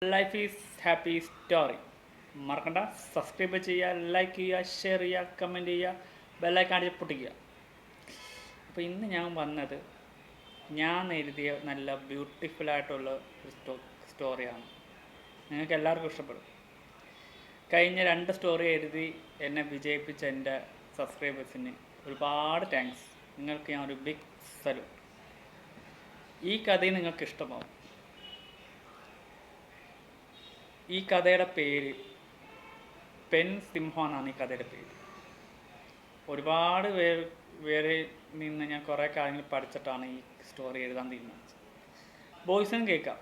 Life is happy story. മറക്കണ്ട, subscribe ചെയ്യുക, like ചെയ്യുക, ഷെയർ ചെയ്യുക, കമൻറ്റ് ചെയ്യുക, ബെല്ലൈക്കൺ അടിച്ച് പൊട്ടിക്കുക. അപ്പോൾ ഇന്ന് ഞാൻ വന്നത് ഞാൻ എഴുതിയ നല്ല ബ്യൂട്ടിഫുള്ളായിട്ടുള്ള ഒരു സ്റ്റോറിയാണ്. നിങ്ങൾക്ക് എല്ലാവർക്കും ഇഷ്ടപ്പെടും. കഴിഞ്ഞ 2 സ്റ്റോറി എഴുതി എന്നെ വിജയിപ്പിച്ച എൻ്റെ സബ്സ്ക്രൈബേഴ്സിന് ഒരുപാട് താങ്ക്സ്. നിങ്ങൾക്ക് ഞാൻ ഒരു ബിഗ് സല്യൂട്ട്. ഈ കഥയും നിങ്ങൾക്ക് ഇഷ്ടമാവും. ഈ കഥയുടെ പേര് പെൻ സിംഹം എന്നാണ്. ഈ കഥയുടെ പേര് ഒരുപാട് പേരെ നിന്ന് ഞാൻ കുറേ കാര്യങ്ങൾ പഠിച്ചിട്ടാണ് ഈ സ്റ്റോറി എഴുതാൻ തീരുമാനിച്ചത്. ബോയ്സിനും കേൾക്കാം,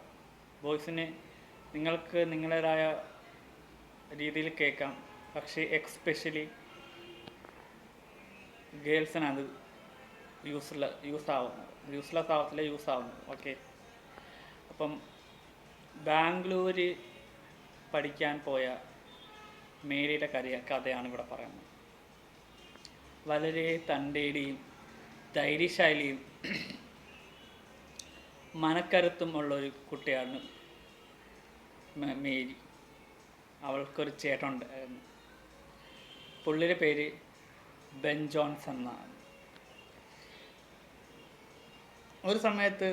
ബോയ്സിന് നിങ്ങൾക്ക് നിങ്ങളുടേതായ രീതിയിൽ കേൾക്കാം. പക്ഷേ എക്സ്പെഷ്യലി ഗേൾസിനത് യൂസ്ലെസ് ആവുന്നു. ഓക്കെ, അപ്പം ബാംഗ്ലൂർ പഠിക്കാൻ പോയ മേരിയുടെ കഥയാണ് ഇവിടെ പറയുന്നത്. വളരെ തൻ്റെടിയും ധൈര്യശാലിയും മനക്കരുത്തും ഉള്ളൊരു കുട്ടിയാണ് മേരി. അവൾക്കൊരു ചേട്ടനുണ്ടായിരുന്നു. പുള്ളിയുടെ പേര് ബെൻ ജോൺസൺ എന്നാണ്. ഒരു സമയത്ത്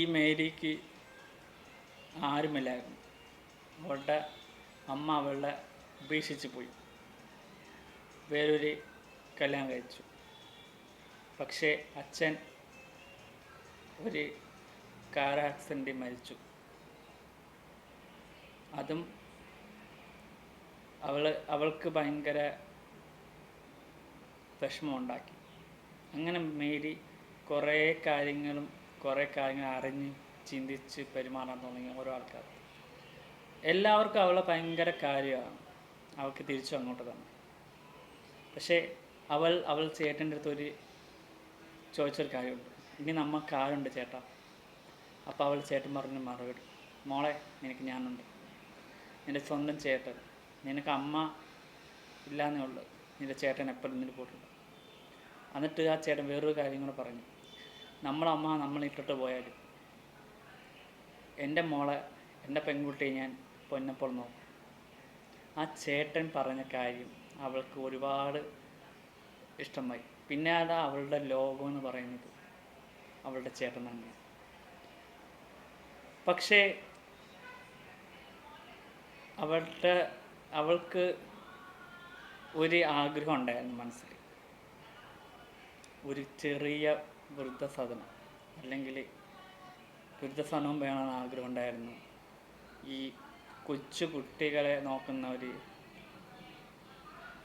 ഈ മേരിക്ക് ആരുമില്ലായിരുന്നു. അവളുടെ അമ്മ അവളെ ഉപേക്ഷിച്ച് പോയി, വേറൊരു കല്യാണം കഴിച്ചു. പക്ഷേ അച്ഛൻ ഒരു കാർ ആക്സിഡൻറ്റിൽ മരിച്ചു. അതും അവൾക്ക് ഭയങ്കര വിഷമമുണ്ടാക്കി. അങ്ങനെ മേരി കുറേ കാര്യങ്ങൾ അറിഞ്ഞ് ചിന്തിച്ച് പെരുമാറാൻ തുടങ്ങി. ഓരോ ആൾക്കാർ എല്ലാവർക്കും അവളെ ഭയങ്കര കാര്യമാണ്. അവൾക്ക് തിരിച്ചു അങ്ങോട്ട് തന്നെ. പക്ഷേ അവൾ ചേട്ടൻ്റെ അടുത്ത് ചോദിച്ചൊരു കാര്യമുണ്ട്, ഇനി നമുക്ക് ആരുണ്ട് ചേട്ടാ? അപ്പോൾ അവൾ ചേട്ടൻ പറഞ്ഞ മറുപടി, മോളെ നിനക്ക് ഞാനുണ്ട്, നിൻ്റെ സ്വന്തം ചേട്ടൻ. നിനക്ക് അമ്മ ഇല്ലാന്നേ ഉള്ളൂ, നിൻ്റെ ചേട്ടൻ എപ്പോഴും നിന്നിട്ട് പോയിട്ടുണ്ട്. എന്നിട്ട് ആ ചേട്ടൻ വേറൊരു കാര്യം കൂടെ പറഞ്ഞു, നമ്മളമ്മ നമ്മളിട്ടിട്ട് പോയാലും എൻ്റെ മോളെ, എൻ്റെ പെൺകുട്ടിയെ ഞാൻ പൊന്നപ്പോൾ നോക്കും. ആ ചേട്ടൻ പറഞ്ഞ കാര്യം അവൾക്ക് ഒരുപാട് ഇഷ്ടമായി. പിന്നെ അവളുടെ ലോകം എന്ന് പറയുന്നത് അവളുടെ ചേട്ടൻ തന്നെയാണ്. പക്ഷേ അവൾക്ക് ഒരു ആഗ്രഹം ഉണ്ടായിരുന്നു മനസ്സിൽ. ഒരു ചെറിയ വൃദ്ധസദനം അല്ലെങ്കിൽ വൃദ്ധസദനവും വേണമെന്ന് ആഗ്രഹം ഉണ്ടായിരുന്നു. ഈ കൊച്ചു കുട്ടികളെ നോക്കുന്ന ഒരു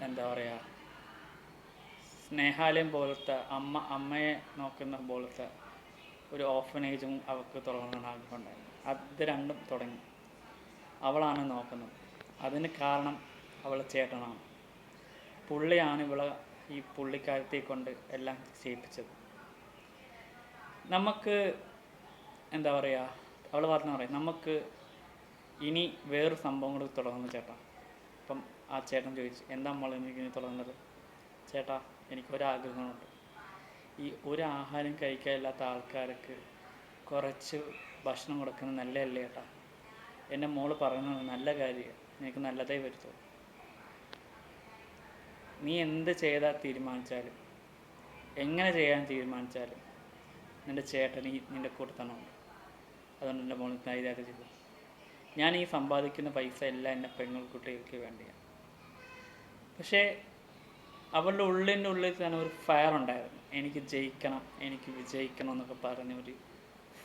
എന്താ പറയുക, സ്നേഹാലയം പോലത്തെ, അമ്മയെ നോക്കുന്ന പോലത്തെ ഒരു ഓർഫനേജും അവൾക്ക് തുടങ്ങണമെന്ന് ആഗ്രഹം ഉണ്ടായിരുന്നു. അത് രണ്ടും തുടങ്ങി. അവളാണ് നോക്കുന്നത്. അതിന് കാരണം അവളെ ചേട്ടനാണ്. പുള്ളിയാണ് ഈ പുള്ളിക്കാരത്തെ കൊണ്ട് എല്ലാം ചെയ്യിപ്പിച്ചത്. നമുക്ക് എന്താ പറയുക, അവൾ പറയും നമുക്ക് ഇനി വേറൊരു സംഭവം കൂടി തുടങ്ങുന്നു ചേട്ടാ. അപ്പം ആ ചേട്ടൻ ചോദിച്ചു, എന്താ നമ്മൾ എനിക്ക് തുടങ്ങുന്നത്? ചേട്ടാ, എനിക്കൊരാഗ്രഹമുണ്ട്. ഈ ഒരു ആഹാരം കഴിക്കാനില്ലാത്ത ആൾക്കാർക്ക് കുറച്ച് ഭക്ഷണം കൊടുക്കുന്നത് നല്ലതല്ലേ ചേട്ടാ? എൻ്റെ മോള് പറയുന്നത് നല്ല കാര്യമാണ്, എനിക്ക് നല്ലതേ വരുത്തുള്ളൂ. നീ എന്ത് ചെയ്താൽ തീരുമാനിച്ചാലും, എങ്ങനെ ചെയ്യാൻ തീരുമാനിച്ചാലും നിൻ്റെ ചേട്ടൻ നിൻ്റെ കൂടെ തന്നെ ഉണ്ട്. അതുകൊണ്ട് എൻ്റെ മോൾ ധൈര്യമായിട്ട് ചെയ്തു. ഞാൻ ഈ സമ്പാദിക്കുന്ന പൈസ എല്ലാം എൻ്റെ പെൺകുട്ടികൾക്ക് വേണ്ടിയാണ്. പക്ഷേ അവളുടെ ഉള്ളിൽ തന്നെ ഒരു ഫയർ ഉണ്ടായിരുന്നു. എനിക്ക് ജയിക്കണം, എനിക്ക് വിജയിക്കണം എന്നൊക്കെ പറഞ്ഞ ഒരു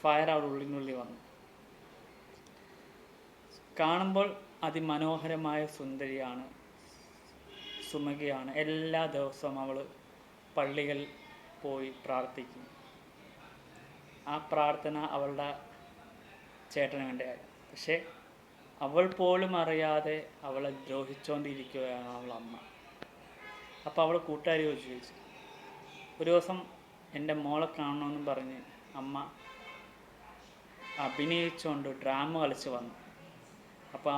ഫയർ അവളുടെ ഉള്ളിനുള്ളിൽ വന്നു. കാണുമ്പോൾ അതിമനോഹരമായ സുന്ദരിയാണ്, സുമുഖിയാണ്. എല്ലാ ദിവസവും അവൾ പള്ളികളിൽ പോയി പ്രാർത്ഥിക്കും. ആ പ്രാർത്ഥന അവളുടെ ചേട്ടന് വേണ്ടിയായി. പക്ഷേ അവൾ പോലും അറിയാതെ അവളെ ദ്രോഹിച്ചുകൊണ്ടിരിക്കുകയാണ് അവളമ്മ. അപ്പോൾ അവൾ കൂട്ടുകാരി ചോദിച്ചു, ഒരു ദിവസം എൻ്റെ മോളെ കാണണമെന്നും പറഞ്ഞ് അമ്മ അഭിനയിച്ചുകൊണ്ട് ഡ്രാമ കളിച്ച് വന്നു. അപ്പോൾ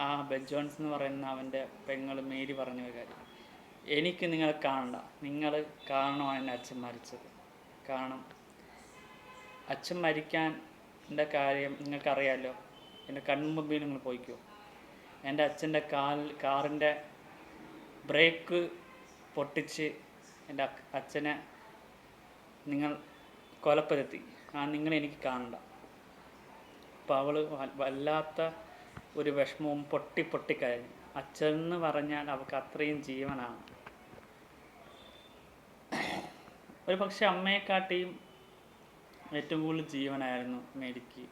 ആ ബെൻ ജോൺസ് എന്ന് പറയുന്ന അവൻ്റെ പെങ്ങൾ മേരി പറഞ്ഞ കാര്യം, എനിക്ക് നിങ്ങളെ കാണണ്ട, നിങ്ങൾ കാരണമാണ് എൻ്റെ അച്ഛൻ മരിച്ചത്. കാരണം അച്ഛൻ മരിക്കാൻ എൻ്റെ കാര്യം നിങ്ങൾക്കറിയാമല്ലോ. എൻ്റെ കൺമുമ്പിൽ നിങ്ങൾ പോയിക്കോ. എൻ്റെ അച്ഛൻ്റെ കാറിൻ്റെ ബ്രേക്ക് പൊട്ടിച്ച് എൻ്റെ അച്ഛനെ നിങ്ങൾ കൊലപ്പെടുത്തി. നിങ്ങളെനിക്ക് കാണണ്ട. അപ്പോൾ അവൾ വല്ലാത്ത ഒരു വിഷമവും പൊട്ടിക്കരഞ്ഞു. അച്ഛൻ എന്ന് പറഞ്ഞാൽ അവൾക്ക് അത്രയും ജീവനാണ്. ഒരു പക്ഷെ അമ്മയെക്കാട്ടിയും ഏറ്റവും കൂടുതൽ ജീവനായിരുന്നു മേരിക്ക്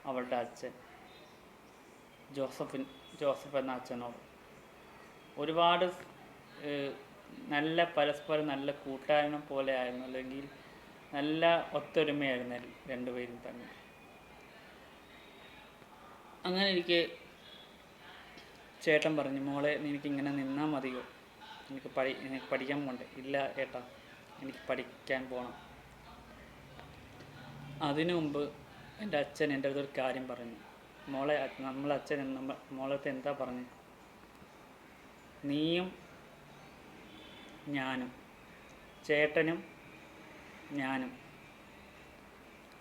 അവളുടെ അച്ഛൻ ജോസഫ് എന്ന അച്ഛനോട്. ഒരുപാട് പരസ്പരം നല്ല കൂട്ടുകാരനെ പോലെ ആയിരുന്നു, അല്ലെങ്കിൽ നല്ല ഒത്തൊരുമയായിരുന്നു രണ്ടുപേരും തന്നെ. അങ്ങനെ എനിക്ക് ചേട്ടൻ പറഞ്ഞു, മോളെ എനിക്കിങ്ങനെ നിന്നാൽ മതിയോ, എനിക്ക് പഠിക്കാൻ പോകണ്ടേ? ഇല്ല ഏട്ടാ, എനിക്ക് പഠിക്കാൻ പോകണം. അതിനു മുമ്പ് എൻ്റെ അച്ഛൻ എൻ്റെ അടുത്തൊരു കാര്യം പറഞ്ഞു. മോളെ, അച്ഛൻ മോളത്തെ എന്താ പറഞ്ഞു? നീയും ഞാനും, ചേട്ടനും ഞാനും,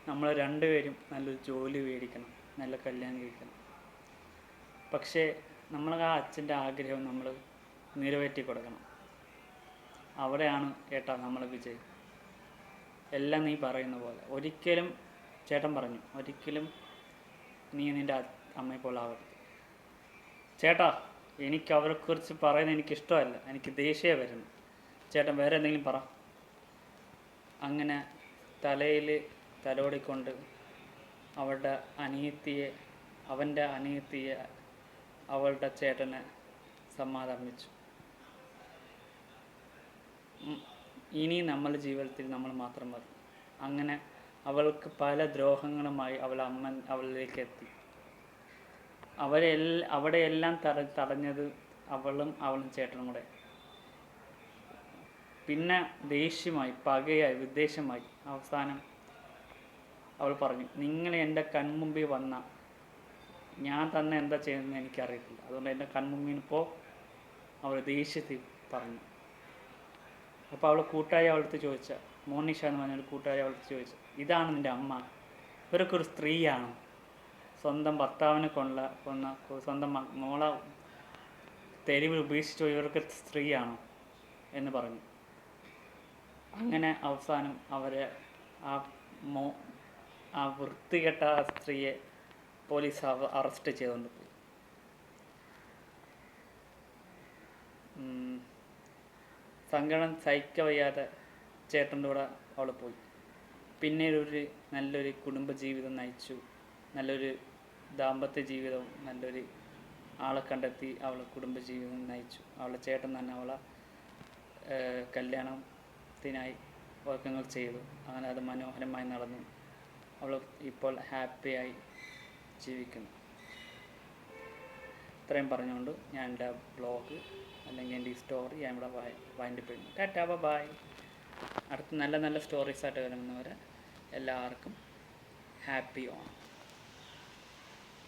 നമ്മൾ രണ്ടുപേരും നല്ലൊരു ജോലി മേടിക്കണം, നല്ല കല്യാണം കഴിക്കണം. പക്ഷേ നമ്മൾ ആ അച്ഛൻ്റെ ആഗ്രഹം നമ്മൾ നിറവേറ്റി കൊടുക്കണം. അവിടെയാണ് ഏട്ടാ നമ്മൾ വിജയം. എല്ലാം നീ പറയുന്ന പോലെ ഒരിക്കലും, ചേട്ടൻ പറഞ്ഞു, ഒരിക്കലും നീ നിൻ്റെ അമ്മയെ പോലെ ആവരുത്. ചേട്ടാ, എനിക്ക് അവരെക്കുറിച്ച് പറയുന്നത് എനിക്കിഷ്ടമല്ല, എനിക്ക് ദേഷ്യം വരുന്നു. ചേട്ടൻ വേറെ എന്തെങ്കിലും പറ. അങ്ങനെ തലയിൽ തലോടിക്കൊണ്ട് അവൻ്റെ അനിയത്തിയെ അവളുടെ ചേട്ടനെ സമാധാനിപ്പിച്ചു. ഇനി നമ്മുടെ ജീവിതത്തിൽ നമ്മൾ മാത്രം മതി. അങ്ങനെ അവൾക്ക് പല ദ്രോഹങ്ങളുമായി അവളിലേക്ക് എത്തി. അവിടെയെല്ലാം തടഞ്ഞത് അവളും ചേട്ടനും കൂടെ. പിന്നെ ദേഷ്യമായി, പകയായി, വിദ്വേഷമായി. അവസാനം അവൾ പറഞ്ഞു, നിങ്ങൾ എൻ്റെ കൺമുമ്പിൽ വന്ന ഞാൻ തന്നെ എന്താ ചെയ്യുന്നതെന്ന് എനിക്കറിയത്തില്ല, അതുകൊണ്ട് എൻ്റെ കൺമുമ്പിൽ പോ. അവൾ ദേഷ്യത്തിൽ പറഞ്ഞു. അപ്പോൾ അവൾ കൂട്ടായി അവളടുത്ത് ചോദിച്ച, മോനിഷ എന്ന് പറഞ്ഞൊരു കൂട്ടായി അവളടുത്ത് ചോദിച്ചു, ഇതാണ് നിൻ്റെ അമ്മ? ഇവരൊക്കെ ഒരു സ്ത്രീയാണ്, സ്വന്തം ഭർത്താവിനെ കൊന്ന സ്വന്തം മോളെ തെരുവിൽ ഉപേക്ഷിച്ചു ഇവർക്ക് സ്ത്രീയാണോ എന്ന് പറഞ്ഞു. അങ്ങനെ അവസാനം അവരെ ആ വൃത്തികെട്ട സ്ത്രീയെ പോലീസ് അറസ്റ്റ് ചെയ്തുകൊണ്ട് പോയി. സങ്കടം സഹിക്കവയ്യാതെ ചേട്ടൻ്റെ കൂടെ അവൾ പോയി. പിന്നീട് നല്ലൊരു കുടുംബജീവിതം നയിച്ചു, നല്ലൊരു ദാമ്പത്യ ജീവിതവും നല്ലൊരു ആളെ കണ്ടെത്തി അവൾ കുടുംബജീവിതം നയിച്ചു. അവളുടെ ചേട്ടൻ തന്നെ അവളെ കല്യാണത്തിനായി ഒരുക്കങ്ങൾ ചെയ്തു. അങ്ങനെ അത് മനോഹരമായി നടന്നു. അവൾ ഇപ്പോൾ ഹാപ്പിയായി ജീവിക്കുന്നു. ഇത്രയും പറഞ്ഞുകൊണ്ട് ഞാൻ എൻ്റെ ബ്ലോഗ് അല്ലെങ്കിൽ എൻ്റെ ഈ സ്റ്റോറി ഞാൻ ഇവിടെ വൈൻഡപ്പ് ചെയ്യുന്നു. ടാറ്റാ, ബൈ. അടുത്ത നല്ല സ്റ്റോറീസായിട്ട് വരുന്നവരെ എല്ലാവർക്കും ഹാപ്പി ഓണം.